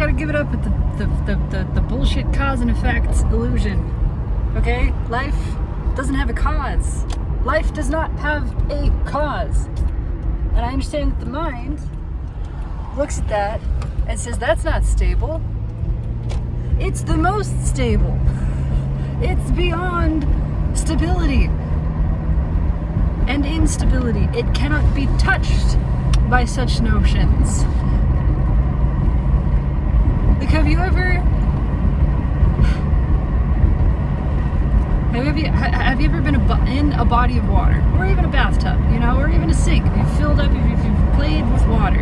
gotta give it up with the bullshit cause and effect illusion. Okay? Life doesn't have a cause. Life does not have a cause. And I understand that the mind looks at that and says, that's not stable. It's the most stable. It's beyond stability and instability. It cannot be touched by such notions. Like, have you ever been in a body of water, or even a bathtub, or even a sink? You've filled up, you've played with water,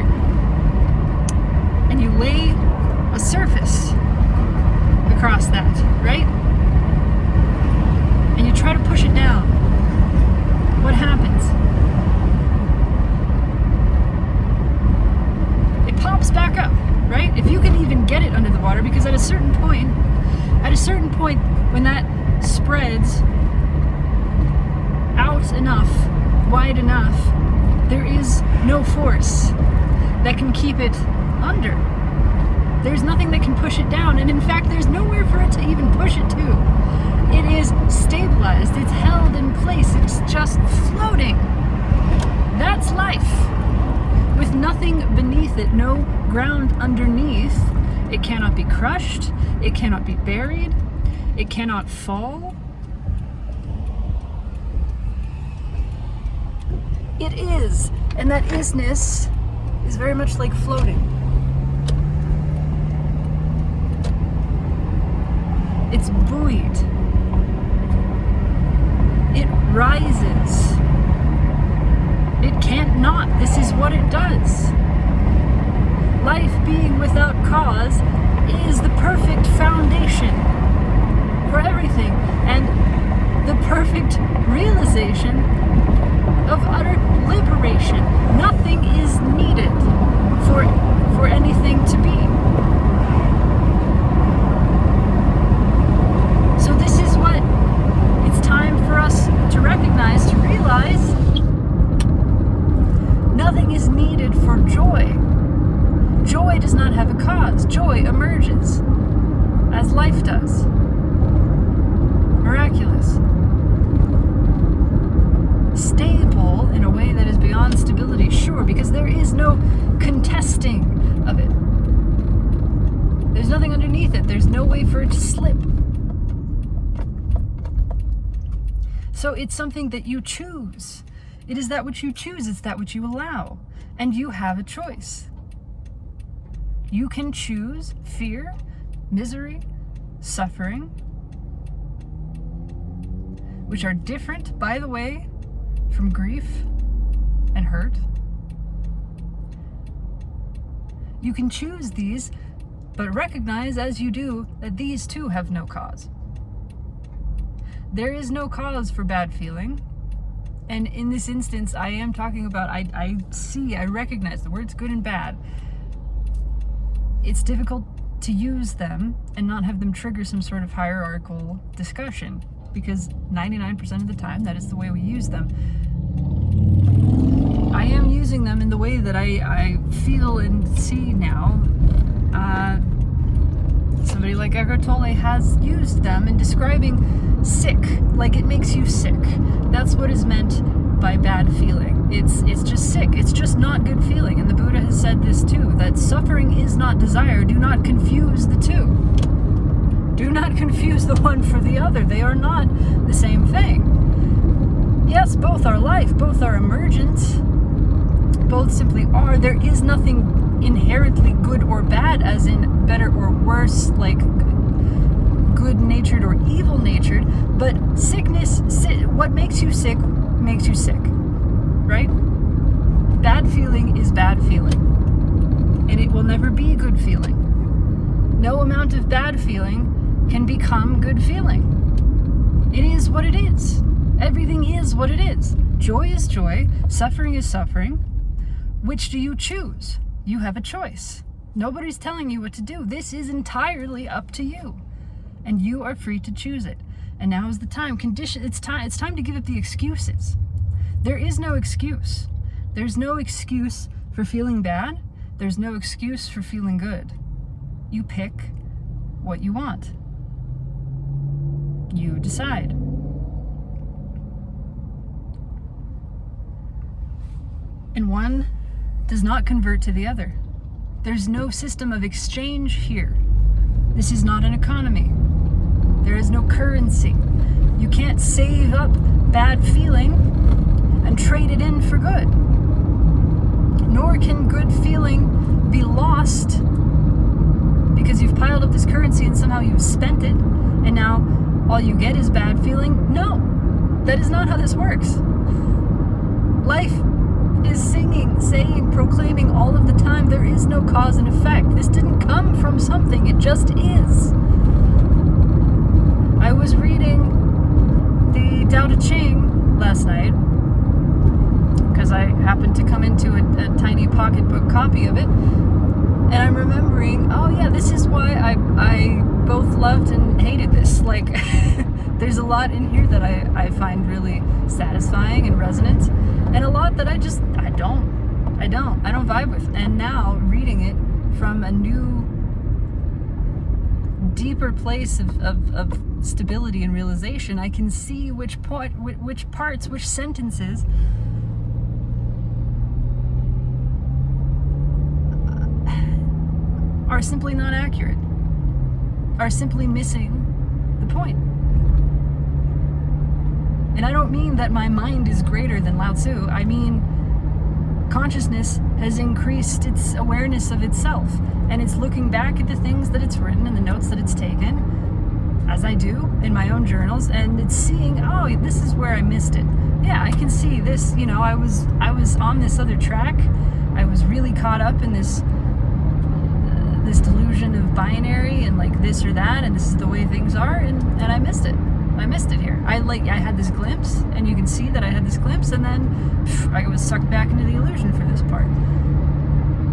and you lay a surface across that, right? And you try to push it down. What happens? It pops back up, right? If you can even get it under the water, because at a certain point when that spreads out enough, wide enough, there is no force that can keep it under. There's nothing that can push it down, and in fact, there's nowhere for it to even push it to. It is stabilized, it's held in place, it's just floating. That's life. With nothing beneath it, no ground underneath. It cannot be crushed, it cannot be buried, it cannot fall. It is, and that isness is very much like floating. It's buoyed. It rises. It can't not. This is what it does. Life being without cause is the perfect foundation for everything, and the perfect realization of utter liberation. Nothing is needed for anything to be. So this is what it's time for us to recognize, to realize. Nothing is needed for joy. Joy does not have a cause. Joy emerges as life does. Miraculous. Stable in a way that is beyond stability, sure, because there is no contesting of it. There's nothing underneath it. There's no way for it to slip. So it's something that you choose. It is that which you choose. It's that which you allow. And you have a choice. You can choose fear, misery, suffering, which are different, by the way, from grief and hurt. You can choose these, but recognize as you do that these too have no cause. There is no cause for bad feeling. And in this instance, I am talking about, I recognize the words good and bad. It's difficult to use them and not have them trigger some sort of hierarchical discussion, because 99% of the time, that is the way we use them. I am using them in the way that I feel and see now. Somebody like Eckhart Tolle has used them in describing sick, like it makes you sick. That's what is meant by bad feeling. It's just sick. It's just not good feeling. And the Buddha has said this too, that suffering is not desire. Do not confuse the two. Do not confuse the one for the other. They are not the same thing. Yes, both are life, both are emergent, both simply are. There is nothing inherently good or bad, as in better or worse, like good-natured or evil-natured, but sickness, what makes you sick, right? Bad feeling is bad feeling, and it will never be good feeling. No amount of bad feeling can become good feeling. It is what it is. Everything is what it is. Joy is joy, suffering is suffering. Which do you choose? You have a choice. Nobody's telling you what to do. This is entirely up to you. And you are free to choose it. And now is the time. It's time to give up the excuses. There is no excuse. There's no excuse for feeling bad. There's no excuse for feeling good. You pick what you want. You decide. And one does not convert to the other. There's no system of exchange here. This is not an economy. There is no currency. You can't save up bad feeling and trade it in for good. Nor can good feeling be lost because you've piled up this currency and somehow you've spent it, and now all you get is bad feeling. No, that is not how this works. Life is singing, saying, proclaiming all of the time, there is no cause and effect. This didn't come from something, it just is. I was reading the Tao Te Ching last night because I happened to come into a tiny pocketbook copy of it, and I'm remembering, oh yeah, this is why I both loved and hated this. Like, there's a lot in here that I find really satisfying and resonant, and a lot that I don't vibe with. And now reading it from a new, deeper place of stability and realization, I can see which parts, which sentences are simply not accurate, are simply missing the point. And I don't mean that my mind is greater than Lao Tzu. I mean, consciousness has increased its awareness of itself, and it's looking back at the things that it's written and the notes that it's taken, as I do in my own journals, and it's seeing, oh, this is where I missed it. Yeah, I can see this, I was on this other track. I was really caught up in this delusion of binary and like this or that, and this is the way things are, and I missed it. I missed it here. I had this glimpse, and you can see that I had this glimpse, and then I was sucked back into the illusion for this part.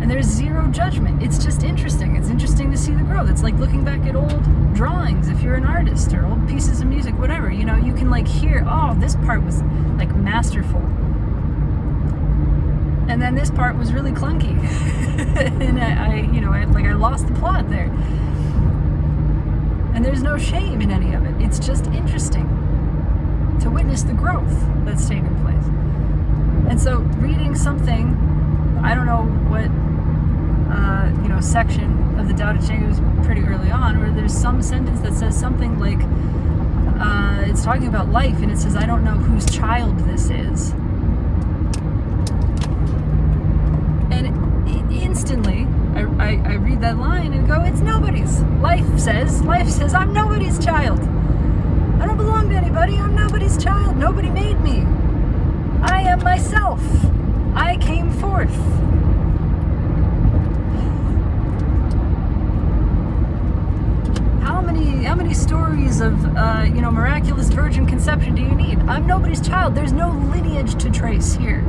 And there's zero judgment. It's just interesting. It's interesting to see the growth. It's like looking back at old drawings if you're an artist, or old pieces of music, whatever. You can like hear, oh, this part was like masterful. And then this part was really clunky. And I lost the plot there. And there's no shame in any of it. It's just interesting to witness the growth that's taking place. And so reading something, I don't know what, section of the Tao Te Ching, it was pretty early on, where there's some sentence that says something like, it's talking about life, and it says, I don't know whose child this is. And instantly, I read that line and go, it's nobody's. Life says, I'm nobody's child. I don't belong to anybody. I'm nobody's child. Nobody made me. I am myself. I came forth. How many stories of, miraculous virgin conception do you need? I'm nobody's child. There's no lineage to trace here.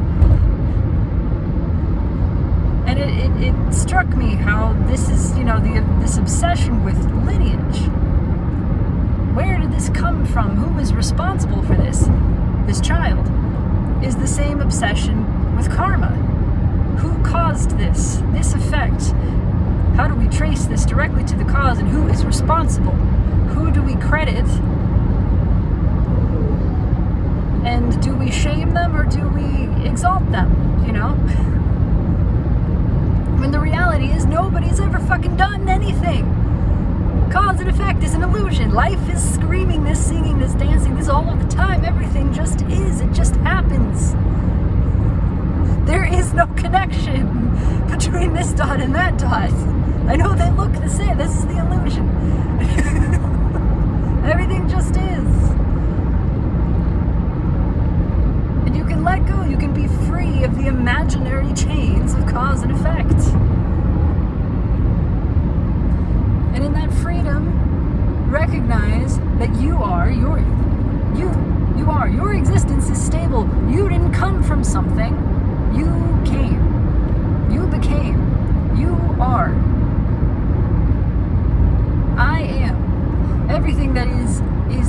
And it struck me how this is, this obsession with lineage. Where did this come from? Who is responsible for this? This child is the same obsession with karma. Who caused this effect? How do we trace this directly to the cause, and who is responsible? Who do we credit? And do we shame them, or do we exalt them, When the reality is nobody's ever fucking done anything. Cause and effect is an illusion. Life is screaming this, singing this, dancing this all of the time. Everything just is. It just happens. There is no connection between this dot and that dot. I know they look the same. This is the illusion. Everything just is. And you can let go. You can be free of the imaginary chains of cause and effect. And in that freedom, recognize that your existence is stable. You didn't come from something. You came. You became. You are. I am. Everything that is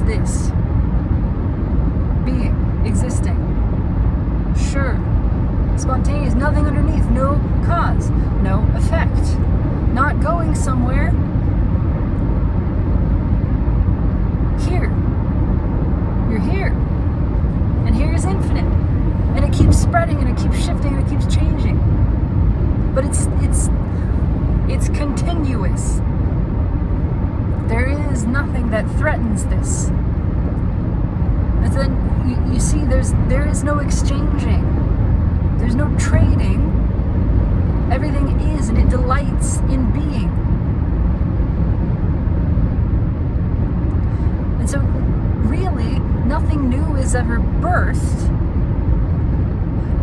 this. Being. Existing. Sure. Spontaneous. Nothing underneath. No cause. No effect. Not going somewhere. It's continuous. There is nothing that threatens this. But then you see, there is no exchanging. There's no trading. Everything is, and it delights in being. And so, really, nothing new is ever birthed.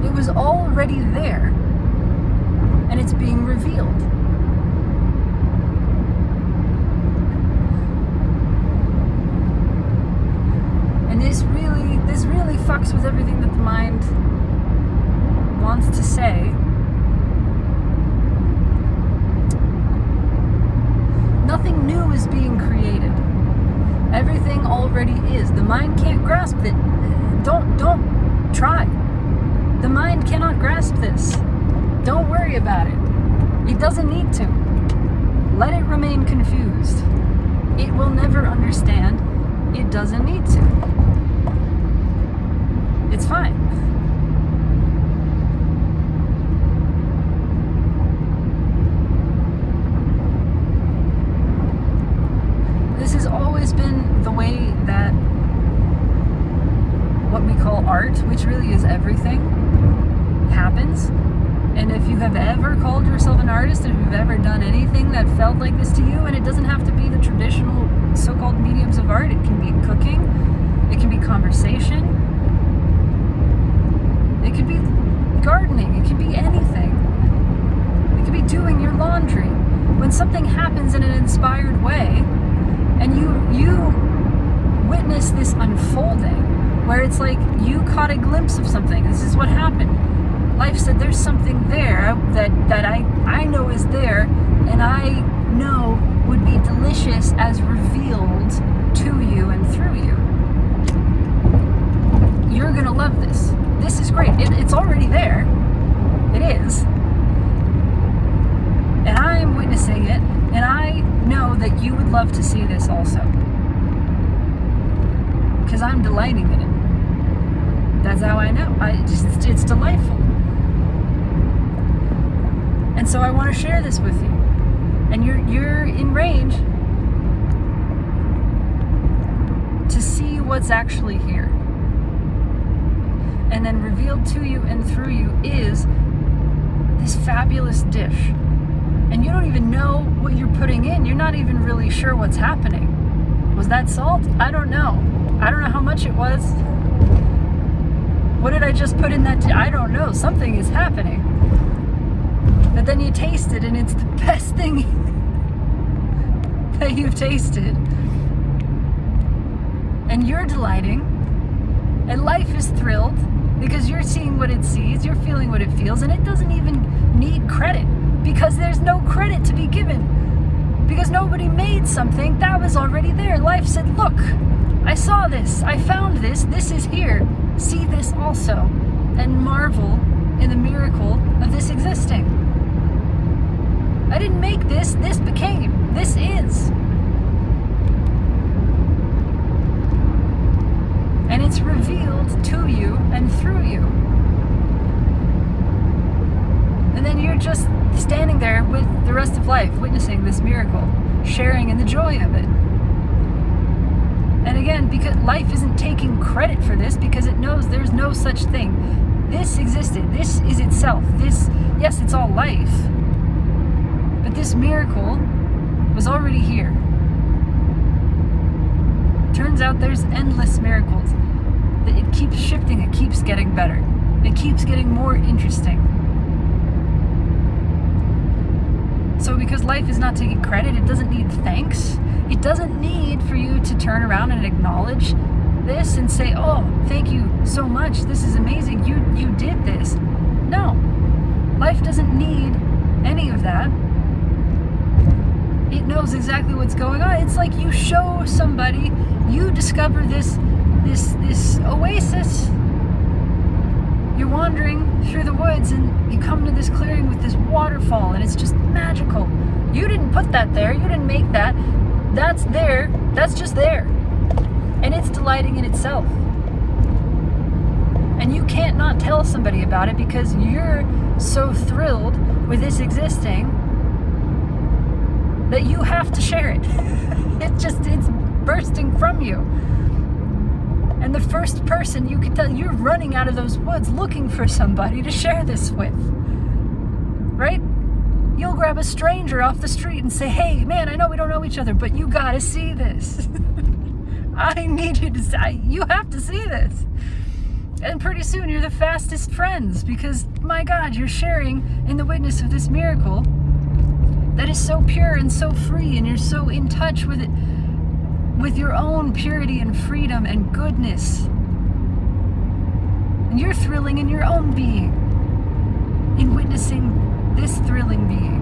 It was already there, and it's being revealed. And this really fucks with everything that the mind wants to say. Nothing new is being created. Everything already is. The mind can't grasp it. Don't try. The mind cannot grasp this. Don't worry about it. It doesn't need to. Let it remain confused. It will never understand. It doesn't need to. It's fine. This has always been the way that what we call art, which really is everything, happens. And if you have ever called yourself an artist, if you've ever done anything that felt like this to you, and it doesn't have to be the traditional so-called mediums of art, it can be cooking, it can be conversation, it could be gardening, it can be anything. It could be doing your laundry. When something happens in an inspired way, and you witness this unfolding, where it's like you caught a glimpse of something. This is what happened. Life said there's something there that I know is there, and I know would be delicious as revealed to you and through you. You're gonna love this. This is great. It's already there. It is. And I'm witnessing it, and I know that you would love to see this also. Because I'm delighting in it. That's how I know. It's delightful. And so I want to share this with you. And you're in range to see what's actually here. And then revealed to you and through you is this fabulous dish. And you don't even know what you're putting in. You're not even really sure what's happening. Was that salt? I don't know. I don't know how much it was. What did I just put in that? I don't know. Something is happening. But then you taste it, and it's the best thing that you've tasted. And you're delighting. And life is thrilled because you're seeing what it sees. You're feeling what it feels. And it doesn't even need credit. Because there's no credit to be given. Because nobody made something that was already there. Life said, look, I saw this. I found this. This is here. See this also. And marvel in the miracle of this existing. I didn't make this. This became. This is. And it's revealed to you and through you. And then you're just standing there with the rest of life, witnessing this miracle, sharing in the joy of it. And again, because life isn't taking credit for this, because it knows there's no such thing. This existed. This is itself. This, yes, it's all life. But this miracle was already here. Turns out there's endless miracles. It keeps shifting. It keeps getting better. It keeps getting more interesting. So because life is not taking credit, it doesn't need thanks. It doesn't need for you to turn around and acknowledge this and say, oh, thank you so much. This is amazing. You did this. No. Life doesn't need any of that. It knows exactly what's going on. It's like you show somebody, you discover this oasis. You're wandering through the woods and you come to this clearing with this waterfall, and it's just magical. You didn't put that there. You didn't make that. That's there. That's just there. And it's delighting in itself. And you can't not tell somebody about it because you're so thrilled with this existing that you have to share it. It's bursting from you. And the first person you can tell, you're running out of those woods looking for somebody to share this with. Right? You'll grab a stranger off the street and say, hey, man, I know we don't know each other, but you gotta see this. I need you to you have to see this. And pretty soon you're the fastest friends because, my God, you're sharing in the witness of this miracle that is so pure and so free, and you're so in touch with it, with your own purity and freedom and goodness. And you're thrilling in your own being, in witnessing this thrilling being.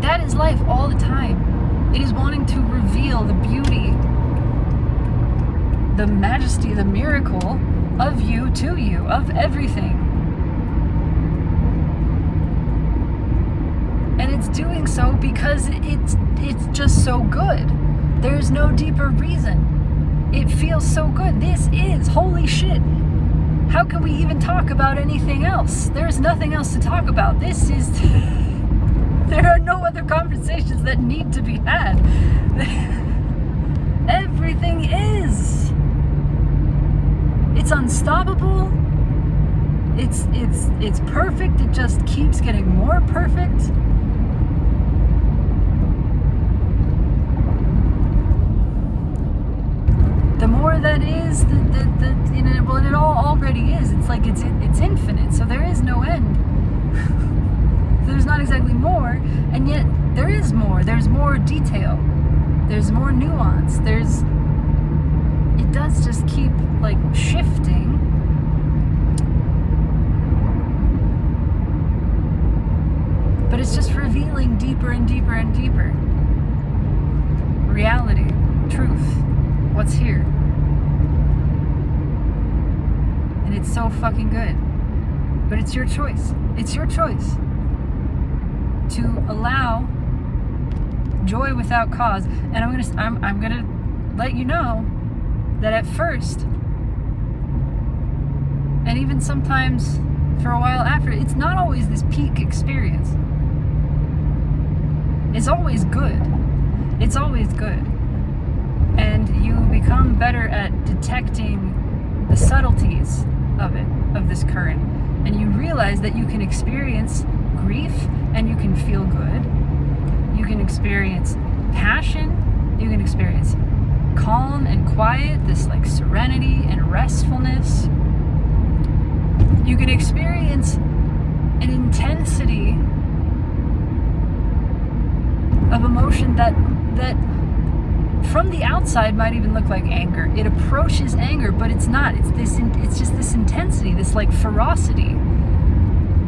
That is life all the time. It is wanting to reveal the beauty, the majesty, the miracle of you to you, of everything. And it's doing so because it's just so good. There's no deeper reason. It feels so good. This is, holy shit. How can we even talk about anything else? There's nothing else to talk about. This is, there are no other conversations that need to be had. Everything is. It's unstoppable. It's perfect. It just keeps getting more perfect. The more that is, well, it all already is. It's like it's infinite, so there is no end. There's not exactly more, and yet there is more. There's more detail. There's more nuance. It does just keep like shifting. But it's just revealing deeper and deeper and deeper. Reality, truth, what's here. And it's so fucking good. But it's your choice. It's your choice to allow joy without cause. And I'm gonna let you know that at first, and even sometimes for a while after, it's not always this peak experience. It's always good. It's always good. And you become better at detecting the subtleties of it, of this current. And you realize that you can experience grief and you can feel good. You can experience passion. You can experience calm and quiet, this like serenity and restfulness. You can experience an intensity of emotion that from the outside might even look like anger. It approaches anger, but it's not. It's just this intensity, this like ferocity,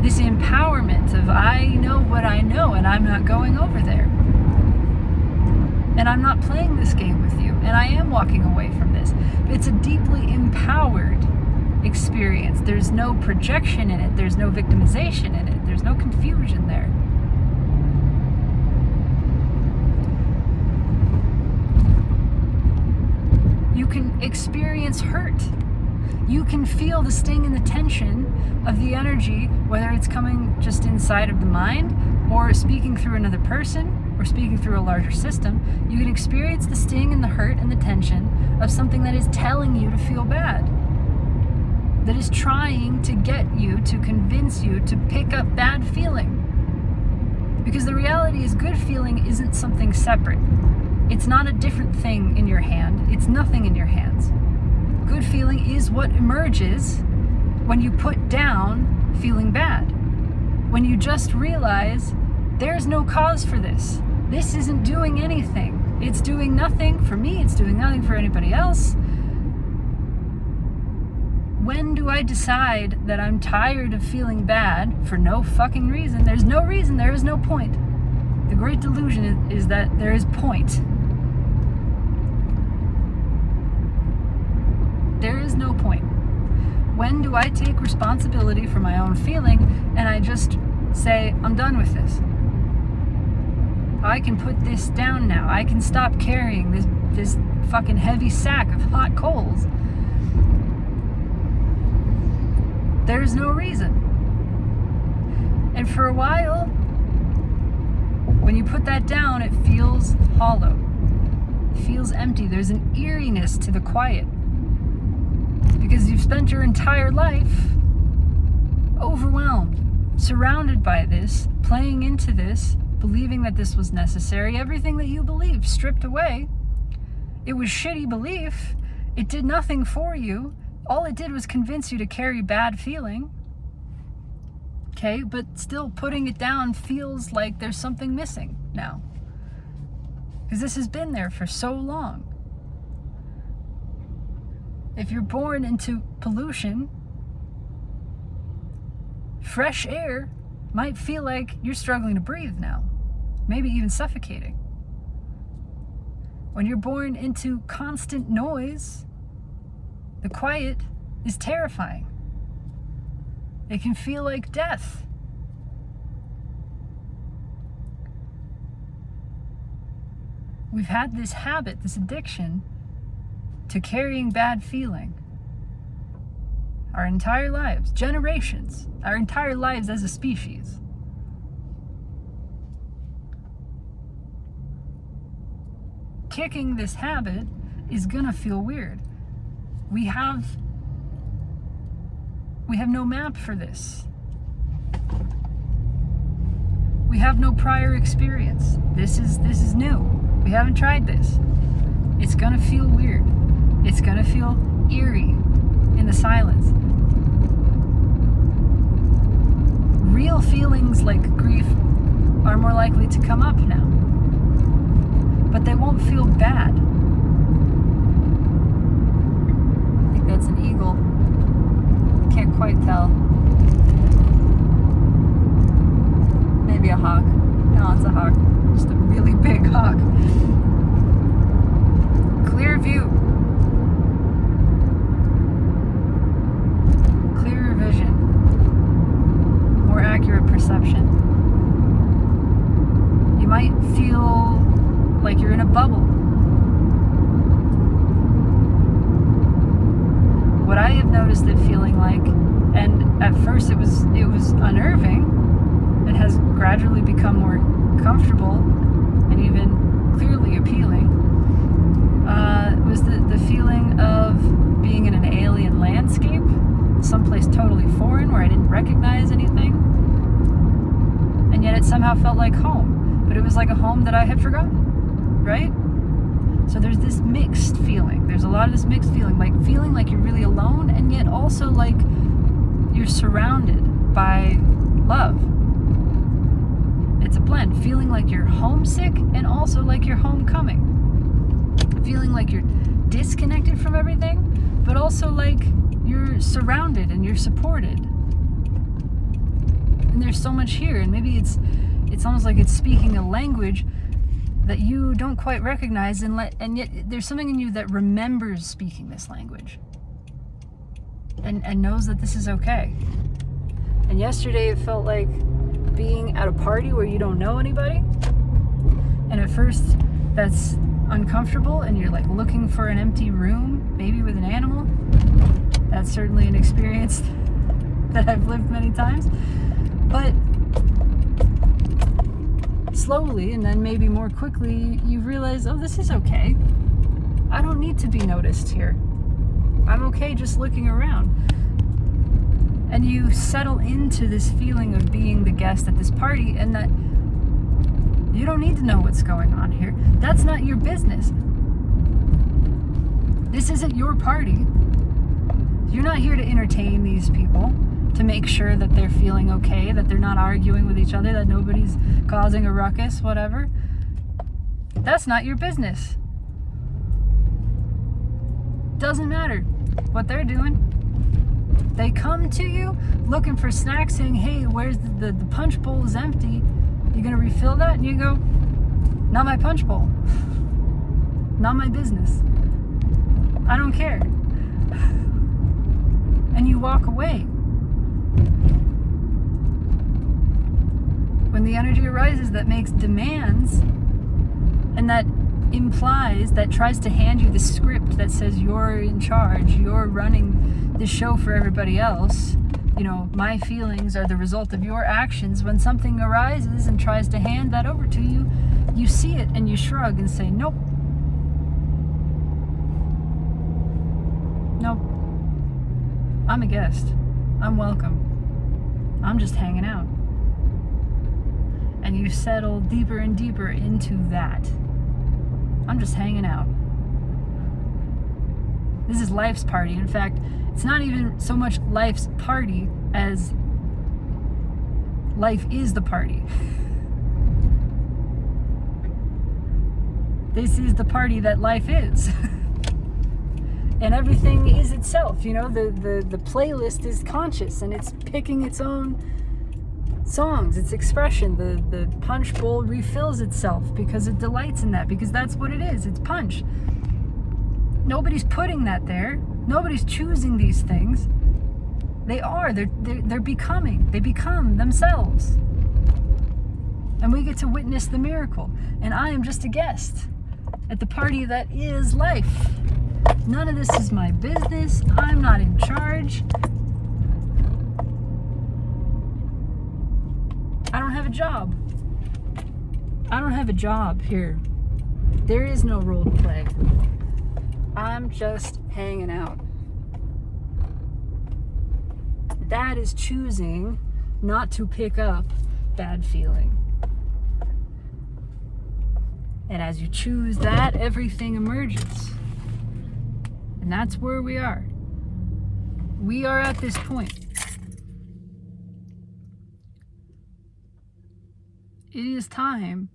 this empowerment of I know what I know and I'm not going over there. And I'm not playing this game with you, and I am walking away from this. It's a deeply empowered experience. There's no projection in it. There's no victimization in it. There's no confusion there. You can experience hurt. You can feel the sting and the tension of the energy, whether it's coming just inside of the mind or speaking through another person or speaking through a larger system. You can experience the sting and the hurt and the tension of something that is telling you to feel bad, that is trying to get you, to convince you to pick up bad feeling. Because the reality is, good feeling isn't something separate. It's not a different thing in your hand. It's nothing in your hands. Good feeling is what emerges when you put down feeling bad. When you just realize there's no cause for this. This isn't doing anything. It's doing nothing for me. It's doing nothing for anybody else. When do I decide that I'm tired of feeling bad for no fucking reason? There's no reason. There is no point. The great delusion is that there is point. There is no point. When do I take responsibility for my own feeling and I just say, I'm done with this? I can put this down now. I can stop carrying this fucking heavy sack of hot coals. There's no reason. And for a while, when you put that down, it feels hollow. It feels empty. There's an eeriness to the quiet. Because you've spent your entire life overwhelmed, surrounded by this, playing into this, believing that this was necessary. Everything that you believed stripped away. It was shitty belief. It did nothing for you. All it did was convince you to carry bad feeling. Okay, but still putting it down feels like there's something missing now. Because this has been there for so long. If you're born into pollution, fresh air might feel like you're struggling to breathe now. Maybe even suffocating. When you're born into constant noise, the quiet is terrifying. It can feel like death. We've had this habit, this addiction to carrying bad feeling our entire lives, generations, our entire lives as a species. Kicking this habit is gonna feel weird. We have no map for this. We have no prior experience. This is new. We haven't tried this. It's gonna feel weird. It's gonna feel eerie in the silence. Real feelings like grief are more likely to come up now. But they won't feel bad. I think that's an eagle. Can't quite tell. Maybe a hawk. No, it's a hawk. Just a really big hawk. Clear view. Clearer vision. More accurate perception. You might feel like you're in a bubble. What I have noticed it feeling like, and at first it was unnerving, and has gradually become more comfortable and even clearly appealing, was the feeling of being in an alien landscape, someplace totally foreign where I didn't recognize anything, and yet it somehow felt like home, but it was like a home that I had forgotten, right? So there's this mixed feeling. There's a lot of this mixed feeling, like feeling like you're really alone, and yet also like you're surrounded by love. It's a blend. Feeling like you're homesick and also like you're homecoming. Feeling like you're disconnected from everything, but also like you're surrounded and you're supported. And there's so much here, and maybe it's almost like it's speaking a language that you don't quite recognize, and yet there's something in you that remembers speaking this language and knows that this is okay. And yesterday it felt like being at a party where you don't know anybody, and at first that's uncomfortable, and you're like looking for an empty room, maybe with an animal. That's certainly an experience that I've lived many times, but slowly, and then maybe more quickly, you realize, oh, this is okay. I don't need to be noticed here. I'm okay just looking around. And you settle into this feeling of being the guest at this party, and that you don't need to know what's going on here. That's not your business. This isn't your party. You're not here to entertain these people, to make sure that they're feeling okay, that they're not arguing with each other, that nobody's causing a ruckus, whatever. That's not your business. Doesn't matter what they're doing. They come to you looking for snacks, saying, hey, where's the punch bowl is empty. You gonna refill that? And you go, not my punch bowl. Not my business. I don't care. And you walk away. When the energy arises that makes demands, and that implies, that tries to hand you the script that says you're in charge, you're running the show for everybody else, my feelings are the result of your actions. When something arises and tries to hand that over to you, you see it and you shrug and say, nope. Nope. I'm a guest. I'm welcome. I'm just hanging out. And you settle deeper and deeper into that. I'm just hanging out. This is life's party. In fact, it's not even so much life's party as life is the party. This is the party that life is. And everything is itself. The playlist is conscious and it's picking its own songs, its expression. The punch bowl refills itself because it delights in that, because that's what it is. It's punch. Nobody's putting that there. Nobody's choosing these things. They're becoming. They become themselves. And we get to witness the miracle. And I am just a guest at the party that is life. None of this is my business. I'm not in charge. I don't have a job. I don't have a job here. There is no role to play. I'm just hanging out. That is choosing not to pick up bad feeling. And as you choose that, everything emerges. And that's where we are. We are at this point. It is time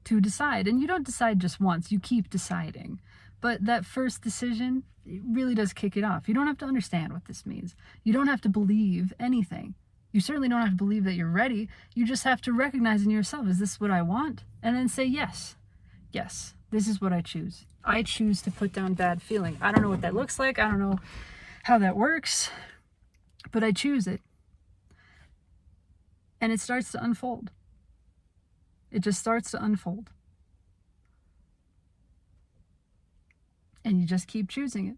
to decide. And you don't decide just once, you keep deciding. But that first decision, it really does kick it off. You don't have to understand what this means. You don't have to believe anything. You certainly don't have to believe that you're ready. You just have to recognize in yourself, is this what I want? And then say yes. Yes, this is what I choose. I choose to put down bad feeling. I don't know what that looks like. I don't know how that works. But I choose it. And it starts to unfold. It just starts to unfold. And you just keep choosing it.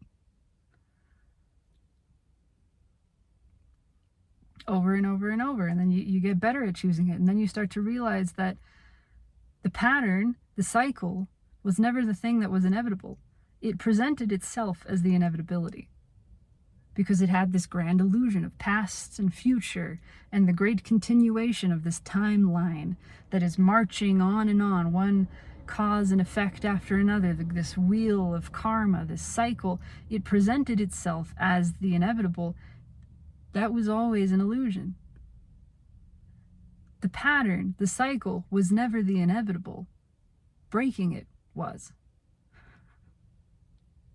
Over and over and over. And then you get better at choosing it. And then you start to realize that the pattern, the cycle, was never the thing that was inevitable. It presented itself as the inevitability. Because it had this grand illusion of past and future and the great continuation of this timeline that is marching on, one cause and effect after another, this wheel of karma, this cycle. It presented itself as the inevitable. That was always an illusion. The pattern, the cycle, was never the inevitable. Breaking it was.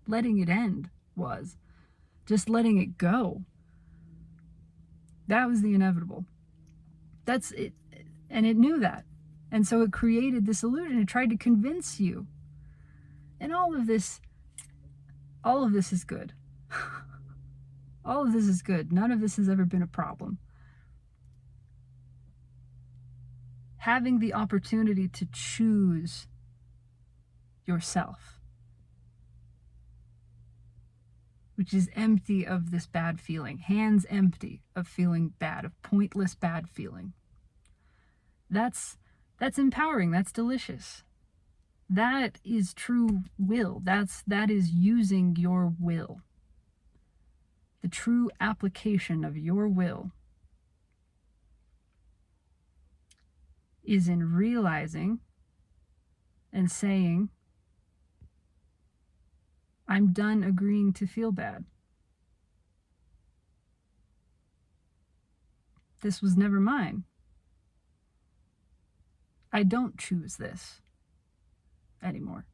Letting it end was. Just letting it go. That was the inevitable. That's it. And it knew that. And so it created this illusion. It tried to convince you. And all of this is good. All of this is good. None of this has ever been a problem. Having the opportunity to choose yourself, which is empty of this bad feeling, hands empty of feeling bad, of pointless bad feeling. That's empowering. That's delicious. That is true will. That is using your will. The true application of your will is in realizing and saying, I'm done agreeing to feel bad. This was never mine. I don't choose this anymore.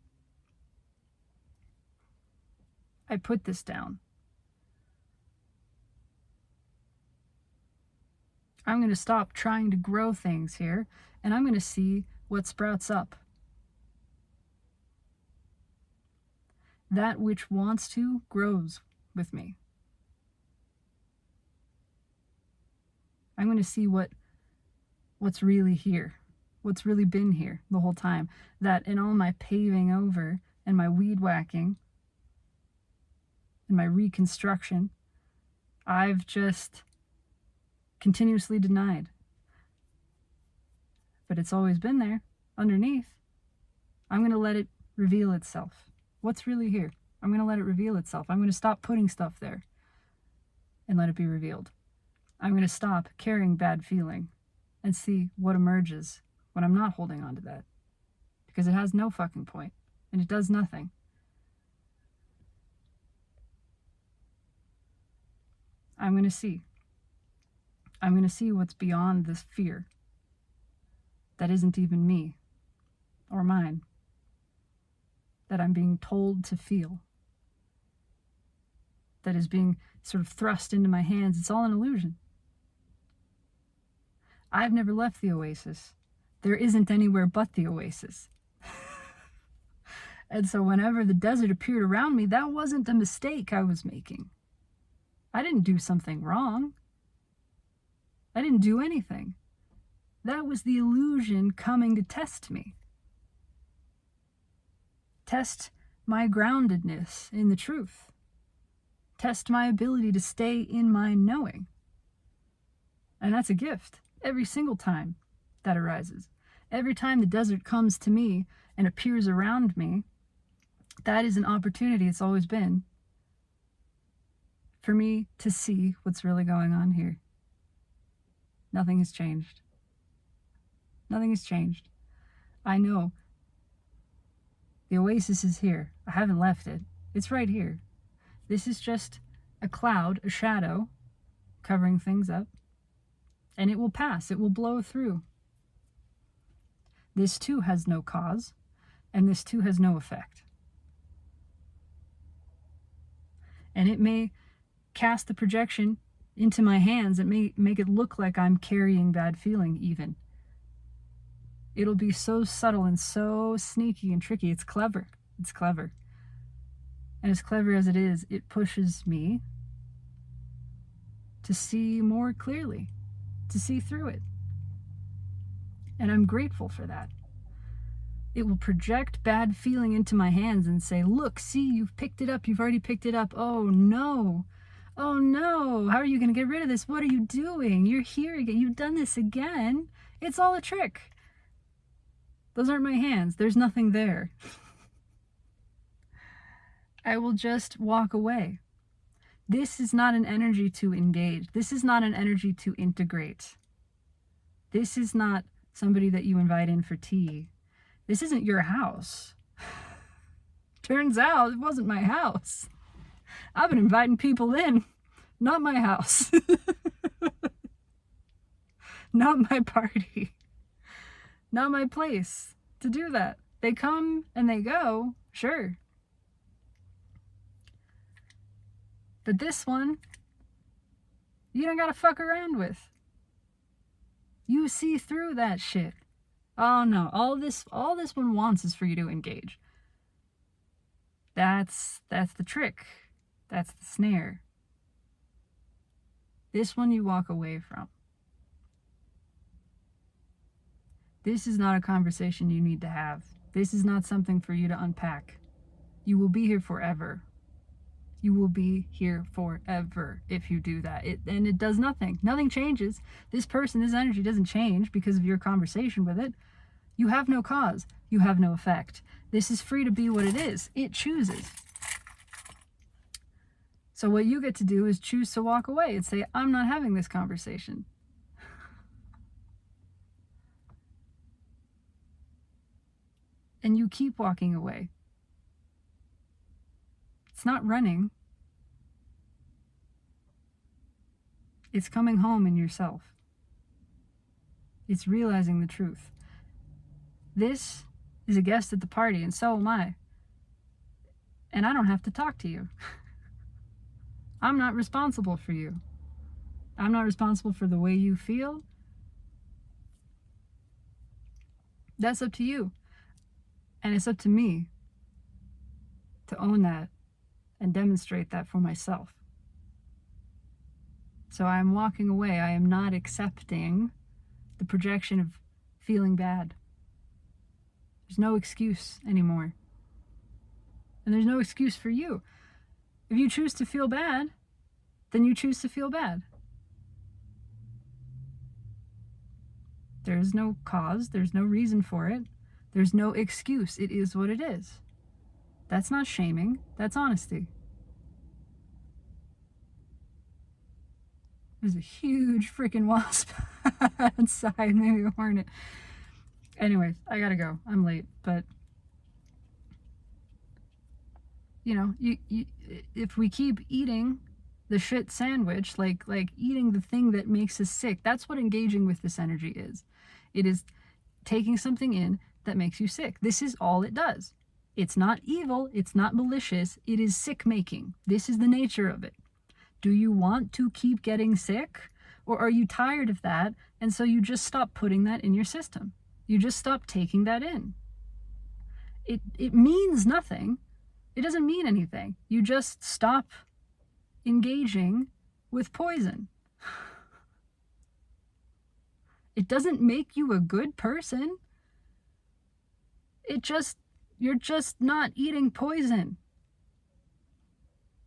I put this down. I'm going to stop trying to grow things here, and I'm going to see what sprouts up. That which wants to grows with me. I'm going to see what's really here, what's really been here the whole time. That in all my paving over and my weed whacking and my reconstruction, I've just continuously denied. But it's always been there, underneath. I'm going to let it reveal itself. What's really here? I'm going to let it reveal itself. I'm going to stop putting stuff there and let it be revealed. I'm going to stop carrying bad feeling and see what emerges when I'm not holding on to that. Because it has no fucking point, and it does nothing. I'm going to see. I'm going to see what's beyond this fear that isn't even me or mine, that I'm being told to feel, that is being sort of thrust into my hands. It's all an illusion. I've never left the oasis. There isn't anywhere but the oasis. And so whenever the desert appeared around me, that wasn't a mistake I was making. I didn't do something wrong. I didn't do anything. That was the illusion coming to test me. Test my groundedness in the truth. Test my ability to stay in my knowing. And that's a gift every single time that arises. Every time the desert comes to me and appears around me, that is an opportunity, it's always been, for me to see what's really going on here. Nothing has changed. Nothing has changed. I know the oasis is here. I haven't left it. It's right here. This is just a cloud, a shadow, covering things up. And it will pass. It will blow through. This too has no cause, and this too has no effect. And it may cast the projection into my hands. It may make it look like I'm carrying bad feeling even. It'll be so subtle and so sneaky and tricky. It's clever. It's clever. And as clever as it is, it pushes me to see more clearly, to see through it. And I'm grateful for that. It will project bad feeling into my hands and say, look, see, you've picked it up. You've already picked it up. Oh, no. Oh, no. How are you going to get rid of this? What are you doing? You're here again. You've done this again. It's all a trick. Those aren't my hands. There's nothing there. I will just walk away. This is not an energy to engage. This is not an energy to integrate. This is not somebody that you invite in for tea. This isn't your house. Turns out it wasn't my house. I've been inviting people in. Not my house. Not my party. Not my place to do that. They come and they go, sure. But this one, you don't gotta fuck around with. You see through that shit. Oh no, all this one wants is for you to engage. That's the trick. That's the snare. This one you walk away from. This is not a conversation you need to have. This is not something for you to unpack. You will be here forever. You will be here forever if you do that. And it does nothing. Nothing changes. This person, this energy doesn't change because of your conversation with it. You have no cause. You have no effect. This is free to be what it is. It chooses. So what you get to do is choose to walk away and say, I'm not having this conversation. And you keep walking away. It's not running. It's coming home in yourself. It's realizing the truth. This is a guest at the party, and so am I. And I don't have to talk to you. I'm not responsible for you. I'm not responsible for the way you feel. That's up to you. And it's up to me to own that and demonstrate that for myself. So I am walking away. I am not accepting the projection of feeling bad. There's no excuse anymore. And there's no excuse for you. If you choose to feel bad, then you choose to feel bad. There's no cause, there's no reason for it, there's no excuse. It is what it is. That's not shaming, that's honesty. There's a huge freaking wasp outside, maybe a hornet. Anyways, I gotta go. I'm late, but you know, if we keep eating the shit sandwich, like eating the thing that makes us sick, that's what engaging with this energy is. It is taking something in that makes you sick. This is all it does. It's not evil, it's not malicious, it is sick making. This is the nature of it. Do you want to keep getting sick? Or are you tired of that, and so you just stop putting that in your system? You just stop taking that in. It means nothing. It doesn't mean anything. You just stop engaging with poison. It doesn't make you a good person. You're just not eating poison.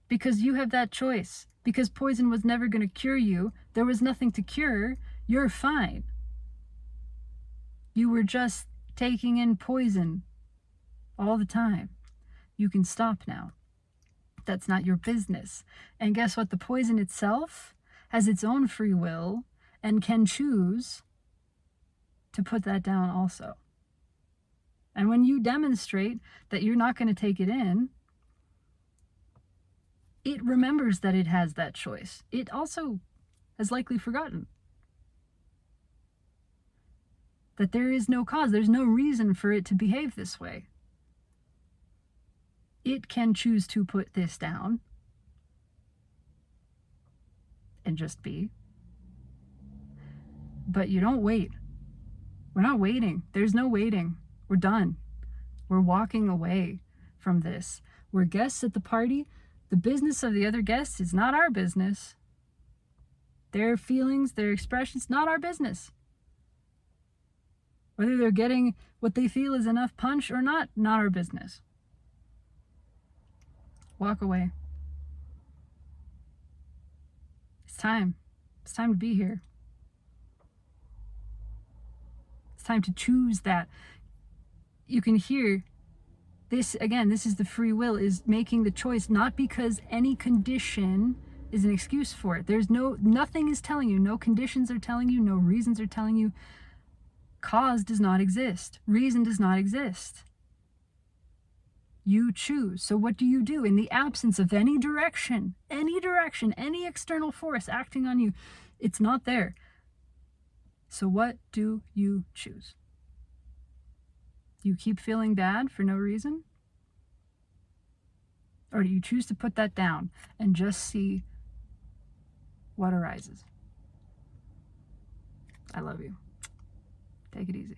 Because you have that choice. Because poison was never going to cure you. There was nothing to cure. You're fine. You were just taking in poison all the time. You can stop now. That's not your business. And guess what? The poison itself has its own free will and can choose to put that down also. And when you demonstrate that you're not going to take it in, it remembers that it has that choice. It also has likely forgotten that there is no cause, there's no reason for it to behave this way. It can choose to put this down and just be. But you don't wait. We're not waiting. There's no waiting. We're done. We're walking away from this. We're guests at the party. The business of the other guests is not our business. Their feelings, their expressions, not our business. Whether they're getting what they feel is enough punch or not our business. Walk away. It's time. It's time to be here. It's time to choose that. You can hear this, again, this is the free will, is making the choice, not because any condition is an excuse for it. Nothing is telling you, no conditions are telling you, no reasons are telling you. Cause does not exist. Reason does not exist. You choose. So what do you do in the absence of any direction, any external force acting on you? It's not there. So what do you choose? You keep feeling bad for no reason? Or do you choose to put that down and just see what arises? I love you. Take it easy.